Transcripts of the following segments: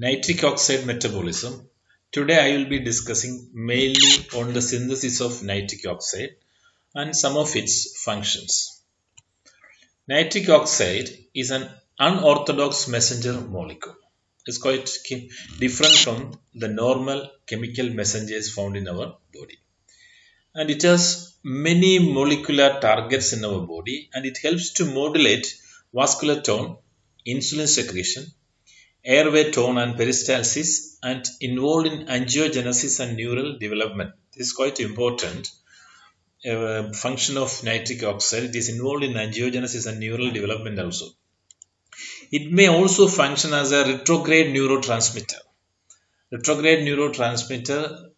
Nitric oxide metabolism. Today I will be discussing mainly on the synthesis of nitric oxide and some of its functions. Nitric oxide is an unorthodox messenger molecule. It's quite different from the normal chemical messengers found in our body. And it has many molecular targets in our body, and it helps to modulate vascular tone, insulin secretion, airway tone and peristalsis, and involved in angiogenesis and neural development. This is quite important function of nitric oxide. It is involved in angiogenesis and neural development also. It may also function as a retrograde neurotransmitter. Retrograde neurotransmitter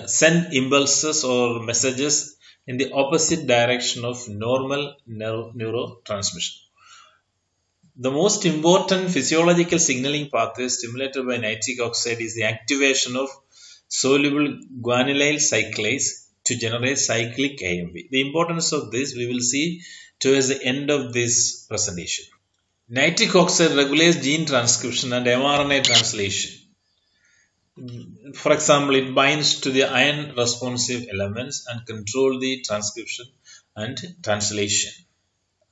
send impulses or messages in the opposite direction of normal neurotransmission. The most important physiological signaling pathway stimulated by nitric oxide is the activation of soluble guanylyl cyclase to generate cyclic AMP. The importance of this we will see towards the end of this presentation. Nitric oxide regulates gene transcription and mRNA translation. For example, it binds to the iron responsive elements and control the transcription and translation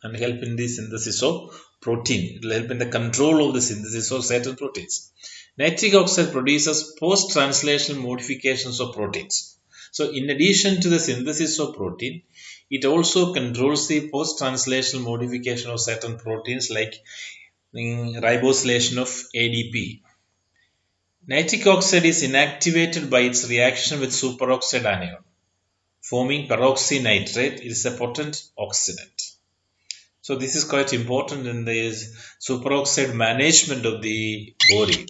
and help in the synthesis of protein. It will help in the control of the synthesis of certain proteins. Nitric oxide produces post-translational modifications of proteins. So in addition to the synthesis of protein, it also controls the post-translational modification of certain proteins like ribosylation of ADP. Nitric oxide is inactivated by its reaction with superoxide anion, forming peroxynitrate. It is a potent oxidant. So this is quite important in the superoxide management of the body.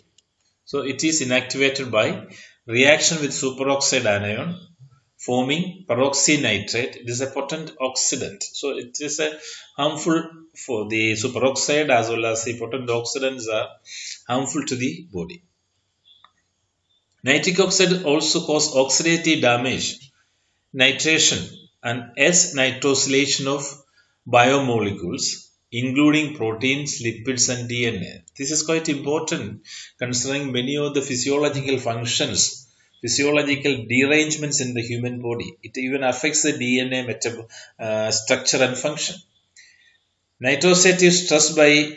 So it is inactivated by reaction with superoxide anion, forming peroxynitrate. It is a potent oxidant. So it is a harmful for the superoxide as well as the potent oxidants are harmful to the body. Nitric oxide also causes oxidative damage, nitration and S-nitrosylation of biomolecules, including proteins, lipids and DNA. This is quite important considering many of the physiological functions, physiological derangements in the human body. It even affects the DNA structure and function. Nitrosative stress by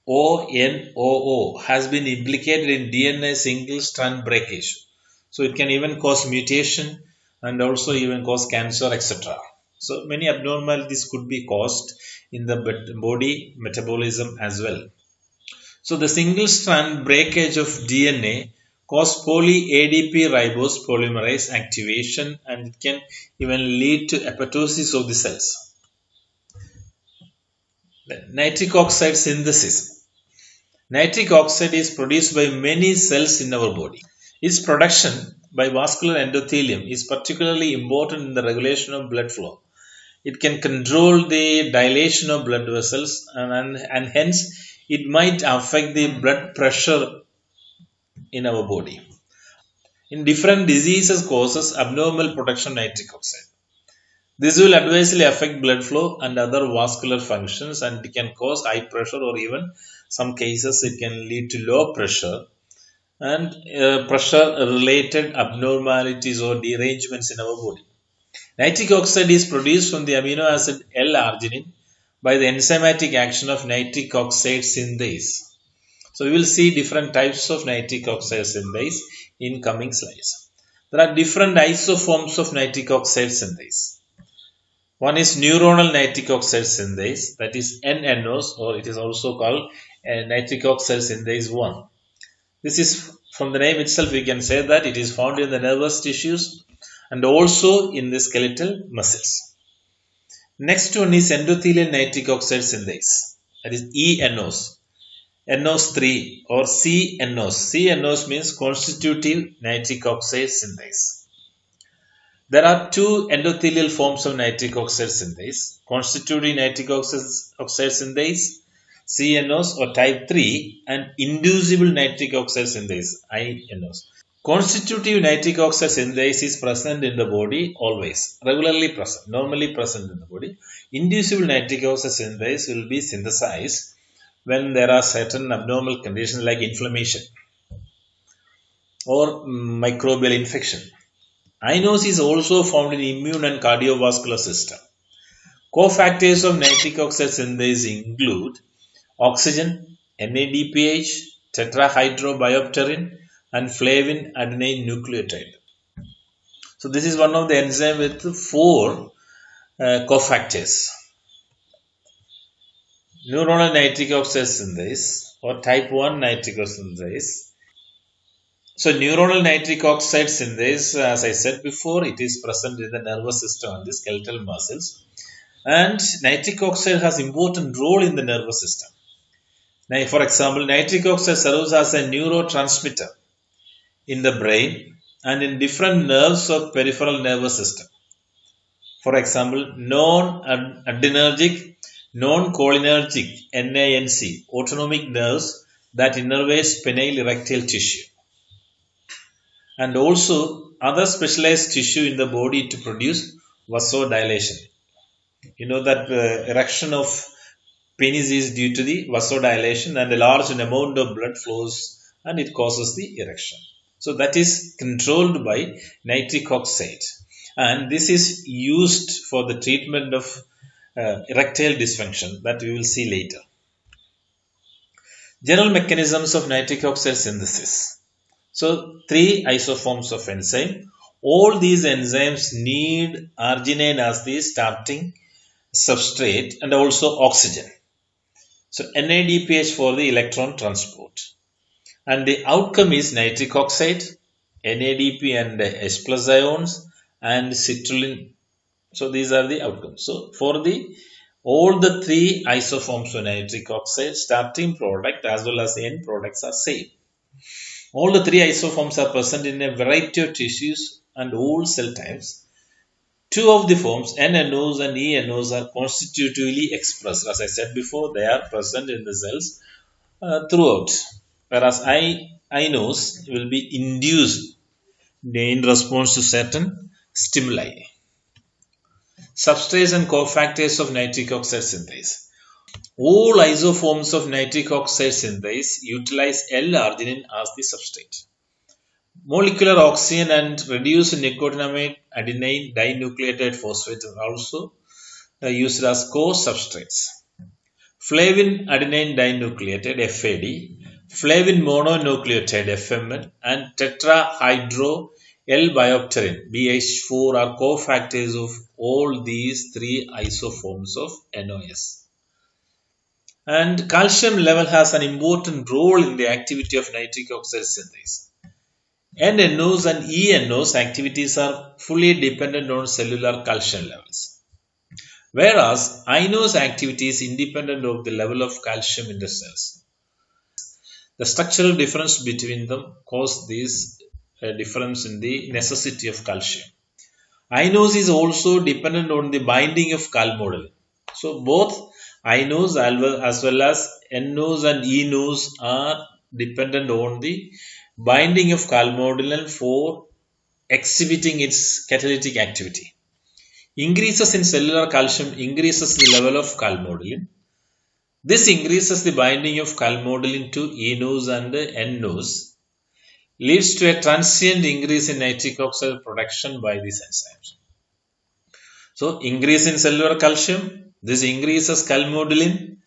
ONOO has been implicated in DNA single strand breakage. So it can even cause mutation and also even cause cancer, etc. So many abnormalities could be caused in the body metabolism as well. So the single strand breakage of DNA cause poly-ADP ribose polymerase activation and it can even lead to apoptosis of the cells. Nitric oxide synthesis. Nitric oxide is produced by many cells in our body. Its production by vascular endothelium is particularly important in the regulation of blood flow. It can control the dilation of blood vessels and hence it might affect the blood pressure in our body. In different diseases causes abnormal production of nitric oxide. This will adversely affect blood flow and other vascular functions and it can cause high pressure or even some cases it can lead to low pressure and pressure related abnormalities or derangements in our body. Nitric oxide is produced from the amino acid L-arginine by the enzymatic action of nitric oxide synthase. So we will see different types of nitric oxide synthase in coming slides. There are different isoforms of nitric oxide synthase. One is neuronal nitric oxide synthase, that is NNOs, or it is also called nitric oxide synthase 1. This is, from the name itself we can say that it is found in the nervous tissues and also in the skeletal muscles. Next one is endothelial nitric oxide synthase, that is ENOs, NOs3 or CNOs. CNOs means constitutive nitric oxide synthase. There are two endothelial forms of nitric oxide synthase, constitutive nitric oxide synthase, CNOs or type 3 and inducible nitric oxide synthase, INOs. Constitutive nitric oxide synthase is present in the body always, regularly present, normally present in the body. Inducible nitric oxide synthase will be synthesized when there are certain abnormal conditions like inflammation or microbial infection. Inos is also found in immune and cardiovascular system. Cofactors of nitric oxide synthase include oxygen, NADPH, tetrahydrobiopterin, and flavin adenine nucleotide. So this is one of the enzyme with four cofactors. Neuronal nitric oxide synthase or type 1 nitric oxide synthase. So neuronal nitric oxide synthase, as I said before, it is present in the nervous system and the skeletal muscles. And nitric oxide has important role in the nervous system. Now, for example, nitric oxide serves as a neurotransmitter in the brain and in different nerves of peripheral nervous system. For example, non-adrenergic, non-cholinergic (NANC) autonomic nerves that innervate penile erectile tissue, and also other specialized tissue in the body to produce vasodilation. You know that erection of penis is due to the vasodilation, and a large amount of blood flows and it causes the erection. So that is controlled by nitric oxide, and this is used for the treatment of erectile dysfunction that we will see later. General mechanisms of nitric oxide synthesis. So three isoforms of enzyme. All these enzymes need arginine as the starting substrate and also oxygen. So NADPH for the electron transport. And the outcome is nitric oxide, NADP and H plus ions, and citrulline. So these are the outcomes. So for all the three isoforms of nitric oxide, starting product as well as end products are same. All the three isoforms are present in a variety of tissues and all cell types. Two of the forms, NNOs and ENOs, are constitutively expressed. As I said before, they are present in the cells throughout, whereas inos will be induced in response to certain stimuli. Substrates and cofactors of nitric oxide synthase. All isoforms of nitric oxide synthase utilize L-arginine as the substrate. Molecular oxygen and reduced nicotinamide adenine dinucleotide phosphate are also used as co-substrates. Flavin adenine dinucleotide (FAD), flavin mononucleotide (FMN), and tetrahydro L-biopterin (BH4) are cofactors of all these three isoforms of NOS. And calcium level has an important role in the activity of nitric oxide synthase. NNOs and ENOs activities are fully dependent on cellular calcium levels, whereas INOs activity is independent of the level of calcium in the cells. The structural difference between them causes this difference in the necessity of calcium. INOs is also dependent on the binding of calmodulin. So both INOs as well as NOs and ENOs are dependent on the binding of calmodulin for exhibiting its catalytic activity. Increases in cellular calcium increases the level of calmodulin. This increases the binding of calmodulin to ENOs and NOs, leads to a transient increase in nitric oxide production by these enzymes. So increase in cellular calcium, this increases calmodulin,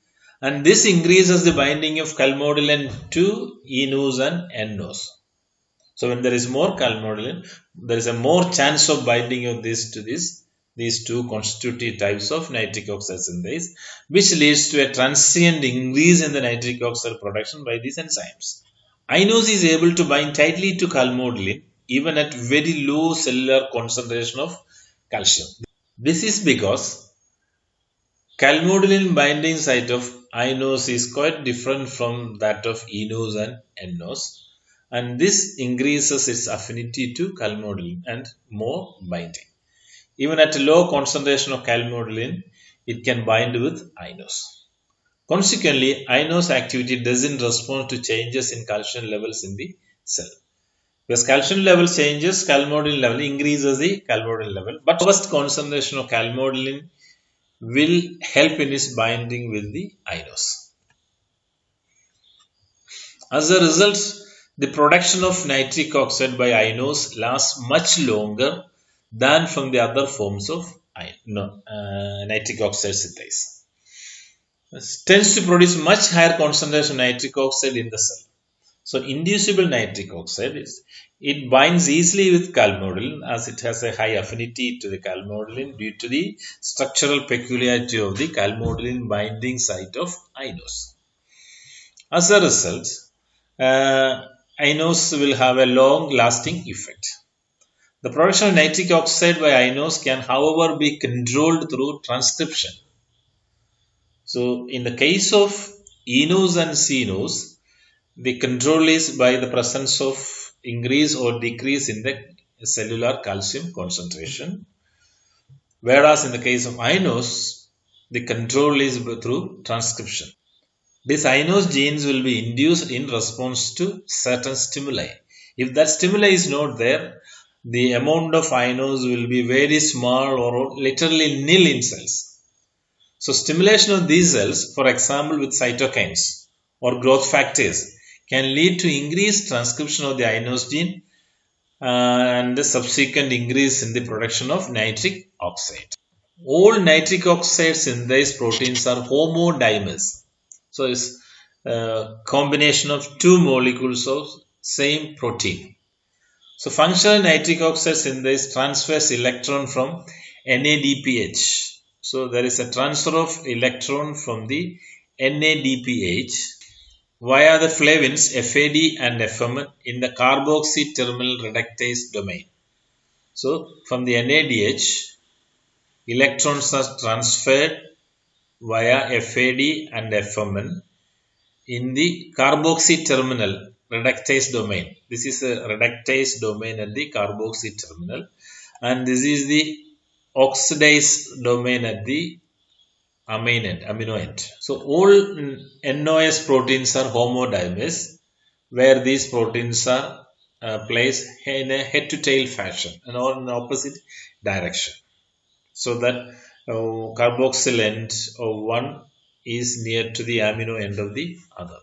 and this increases the binding of calmodulin to ENOs and NOs. So when there is more calmodulin, there is a more chance of binding of this to these two constitutive types of nitric oxide synthase, which leads to a transient increase in the nitric oxide production by these enzymes. Inos is able to bind tightly to calmodulin even at very low cellular concentration of calcium. This is because calmodulin binding site of inos is quite different from that of enos and NOs, and this increases its affinity to calmodulin and more binding. Even at a low concentration of calmodulin, it can bind with inos. Consequently, inos activity doesn't respond to changes in calcium levels in the cell. Because calcium level changes, calmodulin level increases the calmodulin level, but lowest concentration of calmodulin will help in its binding with the inos. As a result, the production of nitric oxide by inos lasts much longer than from the other forms of nitric oxide synthase. This tends to produce much higher concentration of nitric oxide in the cell. So inducible nitric oxide it binds easily with calmodulin as it has a high affinity to the calmodulin due to the structural peculiarity of the calmodulin binding site of inos. As a result, inos will have a long-lasting effect. The production of nitric oxide by inos can, however, be controlled through transcription. So, in the case of enos and cenos, the control is by the presence of increase or decrease in the cellular calcium concentration. Whereas in the case of inos, the control is through transcription. These inos genes will be induced in response to certain stimuli. If that stimuli is not there, the amount of inos will be very small or literally nil in cells. So stimulation of these cells, for example with cytokines or growth factors, can lead to increased transcription of the inos gene and the subsequent increase in the production of nitric oxide. All nitric oxide synthase proteins are homodimers. So it's a combination of two molecules of same protein. So functional nitric oxide synthase transfers electron from NADPH. So there is a transfer of electron from the NADPH via the flavins FAD and FMN in the carboxy terminal reductase domain. So from the NADH, electrons are transferred via FAD and FMN in the carboxy terminal reductase domain. This is a reductase domain at the carboxy terminal, and this is the oxidase domain at the amino end. So all NOS proteins are homodimers, where these proteins are placed in a head to tail fashion and or in opposite direction, so that carboxyl end of one is near to the amino end of the other.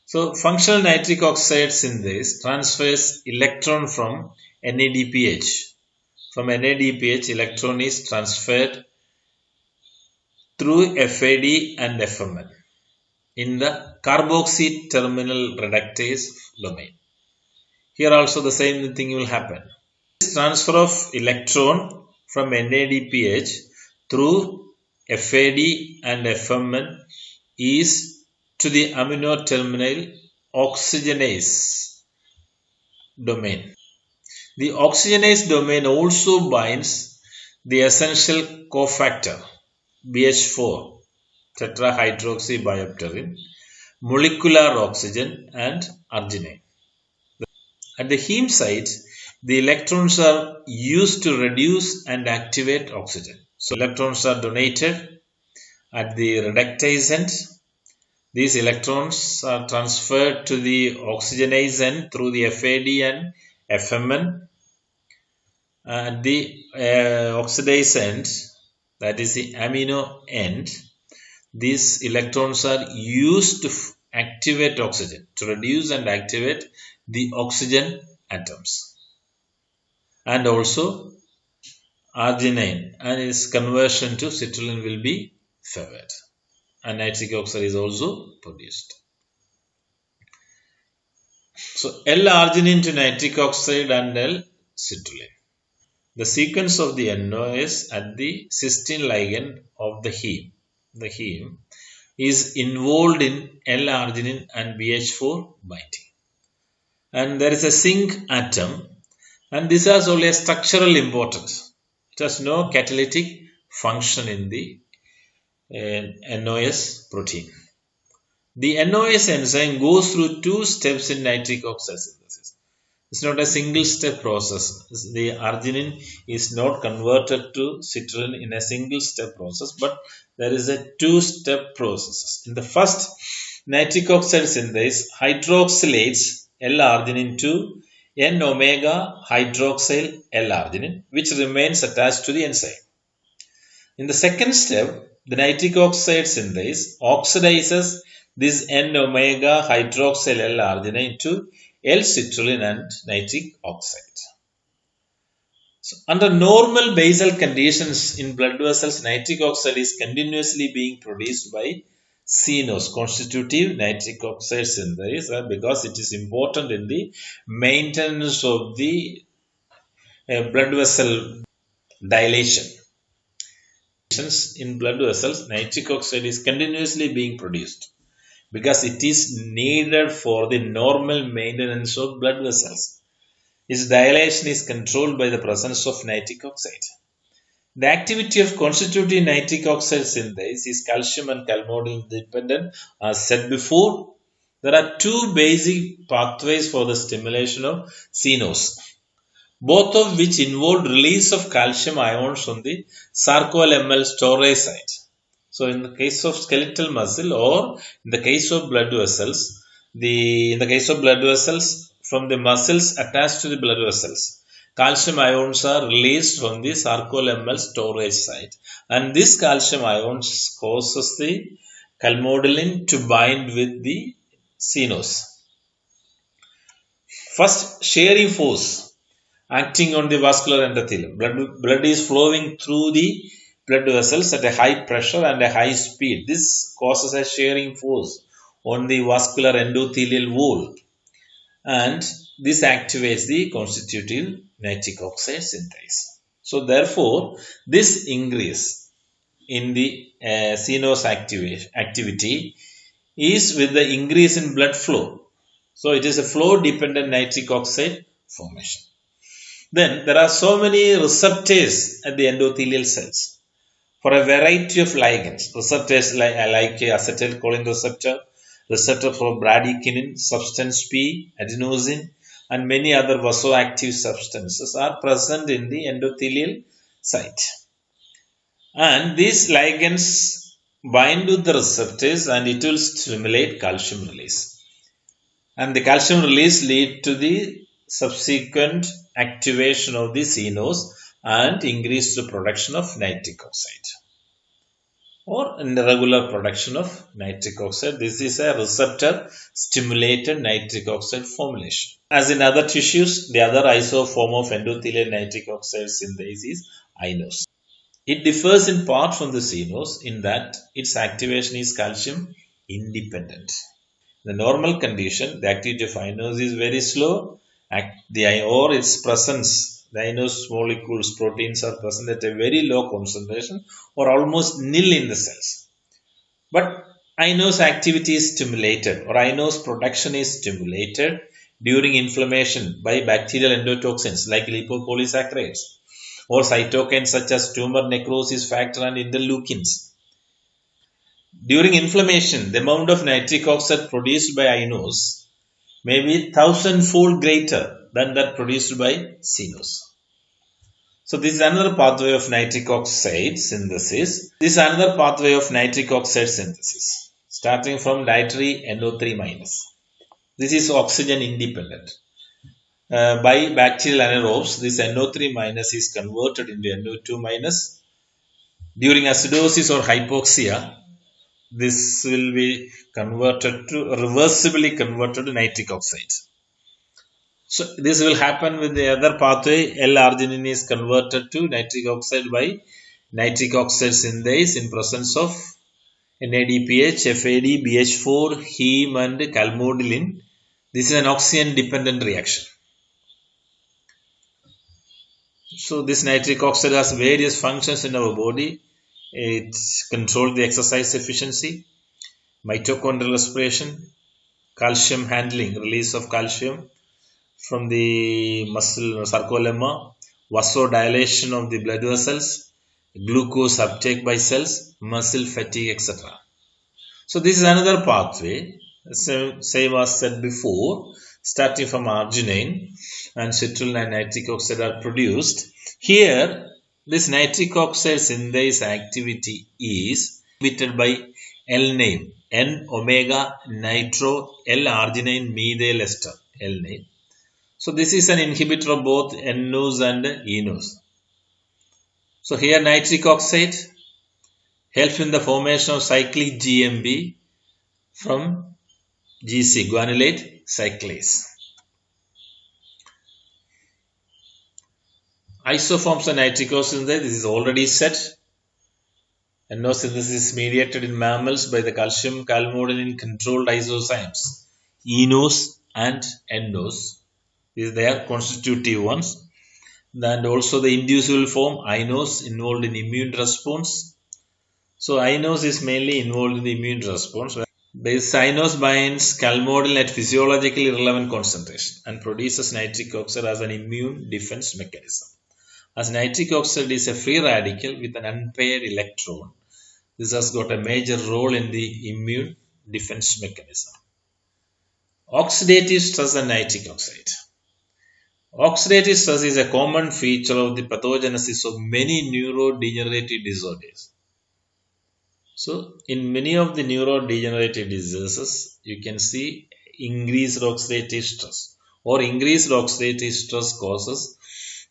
So functional nitric oxide synthase transfers electron from NADPH. From NADPH, electron is transferred through FAD and FMN in the carboxy terminal reductase domain. Here also the same thing will happen. This transfer of electron from NADPH through FAD and FMN is to the amino terminal oxygenase domain. The oxygenase domain also binds the essential cofactor BH4 tetrahydroxybiopterin, molecular oxygen and arginine. At the heme site, the electrons are used to reduce and activate oxygen. So electrons are donated at the reductase end. These electrons are transferred to the oxygenase end through the FAD and FMN. At the oxidase end, that is the amino end, these electrons are used to activate oxygen, to reduce and activate the oxygen atoms. And also arginine and its conversion to citrulline will be favored. And nitric oxide is also produced. So L-arginine to nitric oxide and L-citrulline. The sequence of the NOS at the cysteine ligand of the heme is involved in L-arginine and BH4 binding. And there is a zinc atom, and this has only a structural importance. It has no catalytic function in the NOS protein. The NOS enzyme goes through two steps in nitric oxide synthesis. It's not a single step process. The arginine is not converted to citrulline in a single step process, but there is a two-step process. In the first nitric oxide synthase, hydroxylates L-arginine to N-omega hydroxyl L-arginine, which remains attached to the enzyme. In the second step, the nitric oxide synthase oxidizes this N-omega hydroxyl L-arginine to L-citrulline and nitric oxide. So, under normal basal conditions in blood vessels, nitric oxide is continuously being produced by CNOs, constitutive nitric oxide synthase, because it is important in the maintenance of the blood vessel dilation. In blood vessels, nitric oxide is continuously being produced because it is needed for the normal maintenance of blood vessels. Its dilation is controlled by the presence of nitric oxide. The activity of constitutive nitric oxide synthase is calcium and calmodulin dependent. As said before, there are two basic pathways for the stimulation of CNOs, both of which involve release of calcium ions on the sarcolemmal storage site. So, in the case of skeletal muscle or in the case of blood vessels, from the muscles attached to the blood vessels, calcium ions are released from the sarcolemmal storage site, and this calcium ions causes the calmodulin to bind with the CNOs. First, shearing force acting on the vascular endothelium. Blood is flowing through the blood vessels at a high pressure and a high speed. This causes a shearing force on the vascular endothelial wall, and this activates the constitutive nitric oxide synthase. So, therefore, this increase in the CNOs activity is with the increase in blood flow. So, it is a flow dependent nitric oxide formation. Then there are so many receptors at the endothelial cells for a variety of ligands. Receptors like acetylcholine receptor for bradykinin, substance P, adenosine, and many other vasoactive substances are present in the endothelial site. And these ligands bind with the receptors and it will stimulate calcium release. And the calcium release leads to the subsequent activation of the CNOs and increase the production of nitric oxide, or in the regular production of nitric oxide. This is a receptor stimulated nitric oxide formulation. As in other tissues, the other isoform of endothelial nitric oxide synthase is iNOS. It differs in part from the CNOs in that its activation is calcium independent. In the normal condition, the activity of iNOS is very slow, or its presence, the iNOS molecules, proteins are present at a very low concentration or almost nil in the cells. But iNOS activity is stimulated, or iNOS production is stimulated during inflammation by bacterial endotoxins like lipopolysaccharides or cytokines such as tumor necrosis factor and interleukins. During inflammation, the amount of nitric oxide produced by iNOS may be 1000-fold greater than that produced by CNOs. So this is another pathway of nitric oxide synthesis. Starting from dietary NO3-. This is oxygen independent. By bacterial anaerobes, this NO3- is converted into NO2-. During acidosis or hypoxia, this will be reversibly converted to nitric oxide. So this will happen with the other pathway. L-arginine is converted to nitric oxide by nitric oxide synthase in presence of NADPH, FAD, BH4, heme and calmodulin. This is an oxygen dependent reaction. So this nitric oxide has various functions in our body. It controls the exercise efficiency, mitochondrial respiration, calcium handling, release of calcium from the muscle sarcolemma, vasodilation of the blood vessels, glucose uptake by cells, muscle fatigue, etc. So this is another pathway, same as said before, starting from arginine and citrulline and nitric oxide are produced. Here, this nitric oxide synthase activity is inhibited by L-name, N-omega nitro L-arginine methyl ester, L-name. So this is an inhibitor of both NOs and ENOs. So here nitric oxide helps in the formation of cyclic GMP from GC, guanylate cyclase. Isoforms and nitric oxide synthase, this is already said. NO synthesis is mediated in mammals by the calcium calmodulin controlled isozymes, enos and NOs. They are constitutive ones. And also the inducible form inos involved in immune response. So inos is mainly involved in the immune response. This inos binds calmodulin at physiologically relevant concentration and produces nitric oxide as an immune defense mechanism. As nitric oxide is a free radical with an unpaired electron, this has got a major role in the immune defense mechanism. Oxidative stress and nitric oxide. Oxidative stress is a common feature of the pathogenesis of many neurodegenerative disorders. So, in many of the neurodegenerative diseases, you can see increased oxidative stress, or increased oxidative stress causes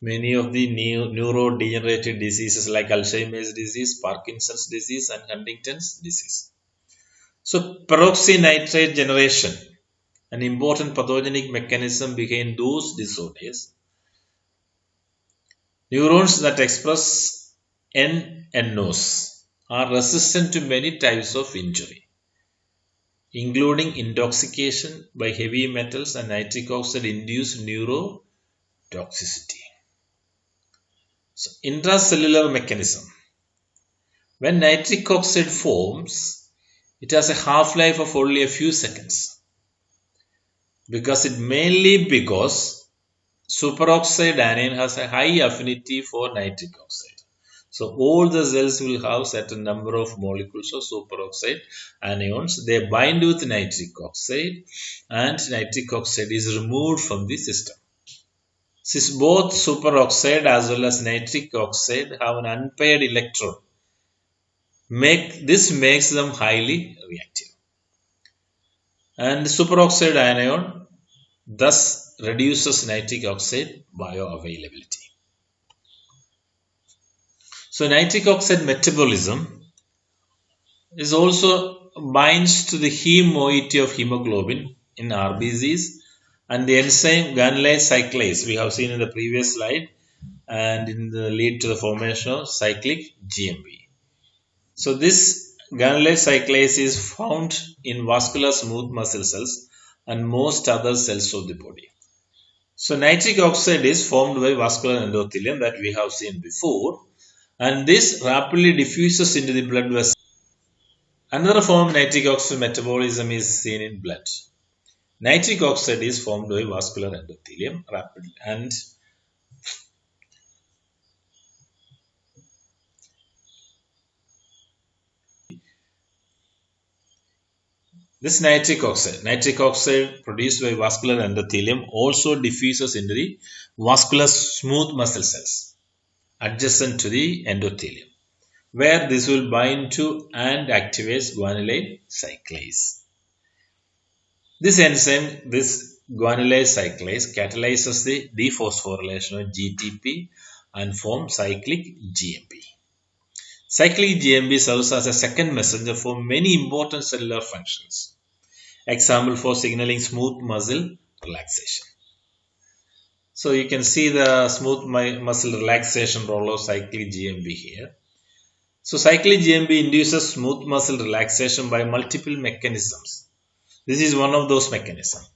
many of the neurodegenerative diseases like Alzheimer's disease, Parkinson's disease, and Huntington's disease. So, peroxynitrite generation, an important pathogenic mechanism behind those disorders. Neurons that express NOs are resistant to many types of injury, including intoxication by heavy metals and nitric oxide induced neurotoxicity. So, intracellular mechanism. When nitric oxide forms, it has a half-life of only a few seconds because superoxide anion has a high affinity for nitric oxide. So all the cells will have certain number of molecules of superoxide anions. They bind with nitric oxide and nitric oxide is removed from the system. Since both superoxide as well as nitric oxide have an unpaired electron, this makes them highly reactive. And superoxide anion thus reduces nitric oxide bioavailability. So nitric oxide metabolism is also binds to the heme moiety of hemoglobin in RBCs and the enzyme guanylate cyclase we have seen in the previous slide and in the lead to the formation of cyclic GMP. So this guanylate cyclase is found in vascular smooth muscle cells and most other cells of the body. So nitric oxide is formed by vascular endothelium that we have seen before, and this rapidly diffuses into the blood vessels. Another form of nitric oxide metabolism is seen in blood. Nitric oxide is formed by vascular endothelium rapidly, and this nitric oxide produced by vascular endothelium also diffuses into the vascular smooth muscle cells adjacent to the endothelium, where this will bind to and activates guanylate cyclase. This enzyme, this guanylate cyclase, catalyzes the dephosphorylation of GTP and forms cyclic GMP. Cyclic GMP serves as a second messenger for many important cellular functions. Example for signaling smooth muscle relaxation. So you can see the smooth muscle relaxation role of cyclic GMP here. So cyclic GMP induces smooth muscle relaxation by multiple mechanisms. This is one of those mechanisms.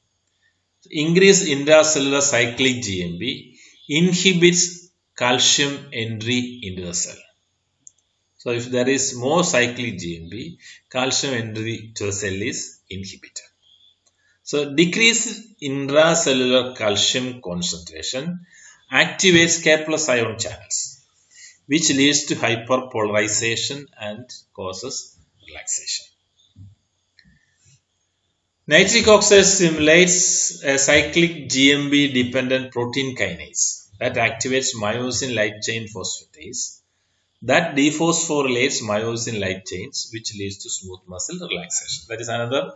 Increased intracellular cyclic GMP inhibits calcium entry into the cell. So if there is more cyclic GMP, calcium entry to the cell is inhibited. So decreased intracellular calcium concentration activates K+ ion channels, which leads to hyperpolarization and causes relaxation. Nitric oxide stimulates a cyclic GMP dependent protein kinase that activates myosin light chain phosphatase that dephosphorylates myosin light chains, which leads to smooth muscle relaxation. That is another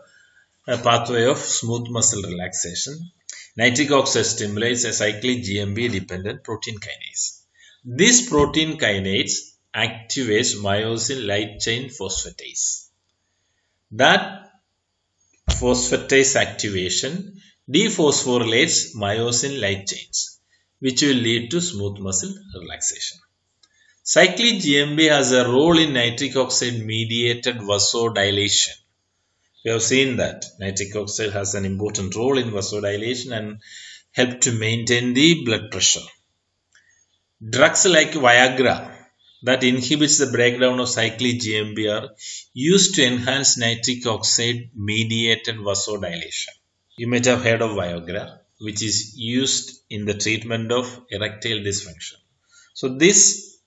pathway of smooth muscle relaxation. Nitric oxide stimulates a cyclic GMP dependent protein kinase. This protein kinase activates myosin light chain phosphatase that phosphatase activation dephosphorylates myosin light chains, which will lead to smooth muscle relaxation. Cyclic GMP has a role in nitric oxide mediated vasodilation. We have seen that nitric oxide has an important role in vasodilation and help to maintain the blood pressure. Drugs like Viagra that inhibits the breakdown of cyclic GMP are used to enhance nitric oxide mediated vasodilation. You might have heard of Viagra, which is used in the treatment of erectile dysfunction. So these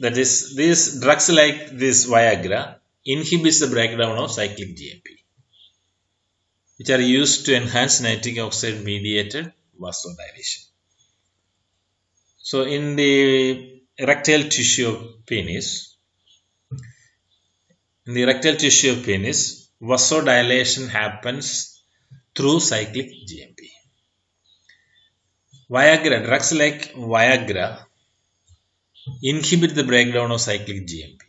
drugs like this Viagra inhibits the breakdown of cyclic GMP, which are used to enhance nitric oxide mediated vasodilation. So in the erectile tissue of penis, vasodilation happens through cyclic GMP. Drugs like Viagra inhibit the breakdown of cyclic GMP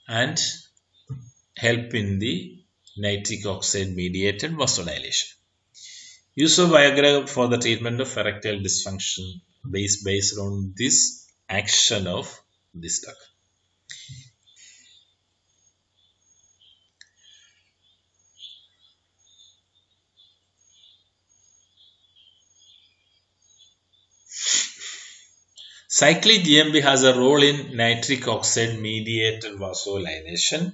and help in the nitric oxide mediated vasodilation. Use of Viagra for the treatment of erectile dysfunction based on this action of this drug. Cyclic GMP has a role in nitric oxide mediated vasodilation,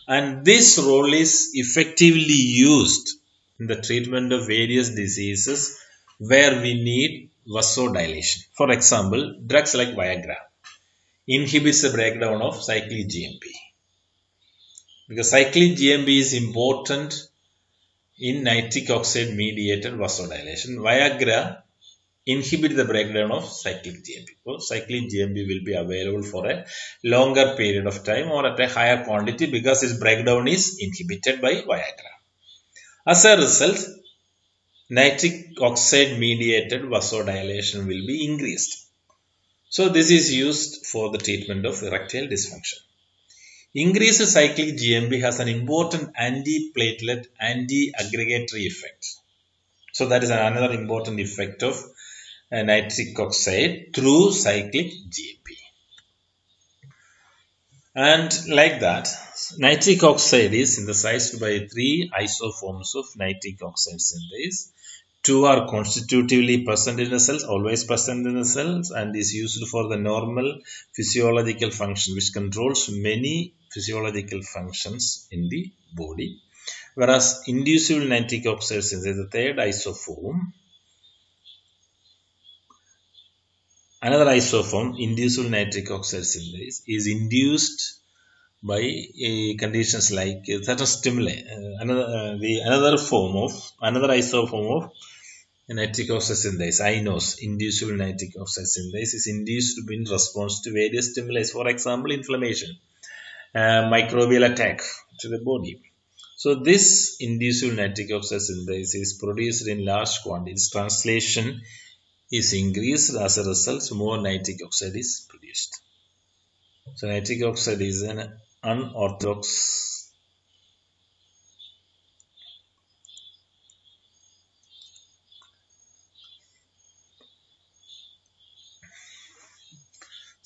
and this role is effectively used in the treatment of various diseases where we need vasodilation. For example, drugs like Viagra inhibits the breakdown of cyclic GMP because cyclic GMP is important in nitric oxide mediated vasodilation. Viagra inhibit the breakdown of cyclic GMP. So cyclic GMP will be available for a longer period of time or at a higher quantity because its breakdown is inhibited by Viagra. As a result, nitric oxide mediated vasodilation will be increased. So this is used for the treatment of erectile dysfunction. Increased cyclic GMP has an important anti-platelet, anti-aggregatory effect. So that is another important effect of nitric oxide through cyclic GMP. And like that, nitric oxide is synthesized by 3 isoforms of nitric oxide synthase. 2 are constitutively present in the cells, always present in the cells, and is used for the normal physiological function, which controls many physiological functions in the body. Whereas inducible nitric oxide synthase, the 3rd isoform, another isoform, inducible nitric oxide synthase, is induced by conditions like certain stimuli. Another isoform of nitric oxide synthase, iNOS, inducible nitric oxide synthase, is induced in response to various stimuli. For example, inflammation, microbial attack to the body. So this inducible nitric oxide synthase is produced in large quantities. Translation is increased. As a result, more nitric oxide is produced. So nitric oxide is an unorthodox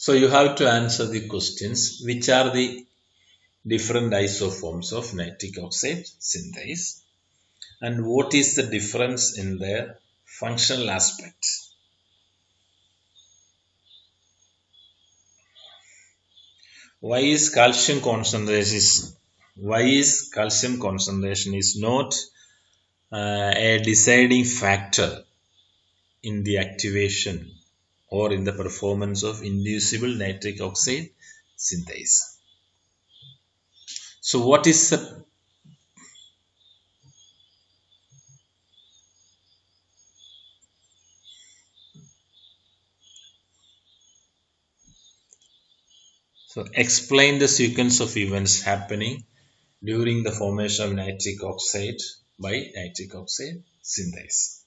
So you have to answer the questions. Which are the different isoforms of nitric oxide synthase? And what is the difference in their functional aspects? Why is calcium concentration is not a deciding factor in the activation or in the performance of inducible nitric oxide synthase? So what is the So explain the sequence of events happening during the formation of nitric oxide by nitric oxide synthase.